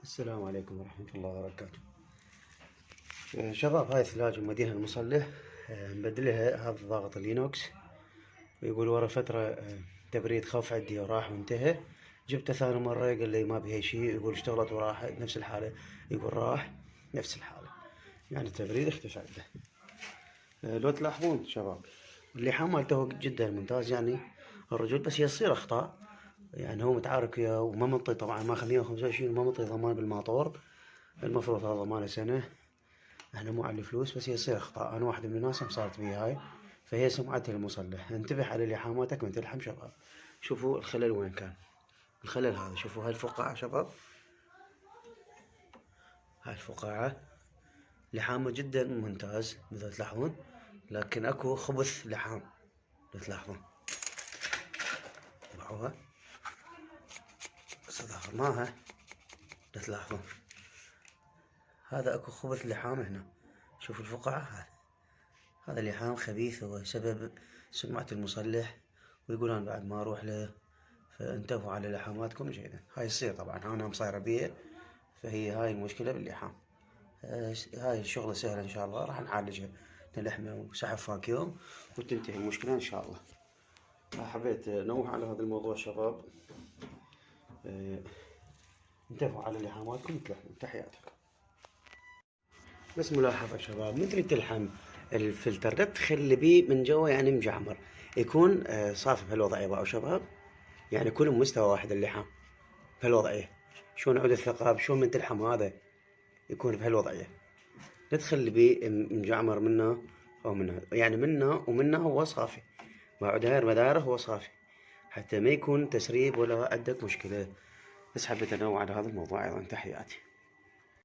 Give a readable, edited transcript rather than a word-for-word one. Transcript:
السلام عليكم ورحمة الله وبركاته. شباب، هاي ثلاجة مودينها المصلح، مبدلها هذا ضغط الينوكس، ويقول ورا فترة تبريد خف عندي وراح وانتهى. جبته ثاني مرة قال لي ما بيها شيء، يقول اشتغلت وراح نفس الحالة، يقول راح نفس الحالة، يعني التبريد اختفى عنده. لو تلاحظون شباب اللحام مالته جدا ممتاز، يعني الرجل بس يصير اخطاء، يعني هو متعارك وياه وما منطي طبعا ما 125 وما منطي ضمان بالماطور، المفروض هذا ضمانه سنة. احنا مو على الفلوس، بس يصير اخطاء. انا واحد من الناس صارت بي هاي، فهي سمعتها المصلح. انتبه على لحاماتك وانت تلحم شباب. شوفوا الخلل وين كان، الخلل هذا. شوفوا هاي الفقاعة شباب، هاي الفقاعة لحامه جدا ممتاز مثل تلاحظون، لكن اكو خبث لحام لو تلاحظون. طبعوها بس ظهرناها لو تلاحظون، هذا اكو خبث لحام هنا. شوفوا الفقاعة، هذا لحام خبيث هو سبب سمعة المصلح، ويقول انا بعد ما اروح له. فانتبهوا على لحاماتكم جيدا. هاي يصير طبعا، انا مصايرة بيه، فهي هاي المشكلة باللحام. هاي الشغلة سهلة ان شاء الله، راح نعالجها، نلحمه وسحب فاكيوم وتنتهي المشكلة ان شاء الله. حبيت انوه على هذا الموضوع شباب. انتبهوا على لحاماتكم وتلحموا. تحياتكم. بس ملاحظة شباب، من تريد تلحم الفلتر لا تخلي بيه من جوا، يعني مجعمر، يكون صافي بهالوضعية بقى شباب، يعني يكون بمستوى واحد اللحام بهالوضعية. شلون عود الثقاب، شلون من تلحم هذا يكون بهالوضعية، لا تخلي بيه مجعمر منه او منه، يعني منه ومنه هو صافي، بعد هاي المداره هو صافي، حتى ما يكون تسريب ولا عندك مشكلة. بس حبيت انوه على هذا الموضوع ايضا. تحياتي.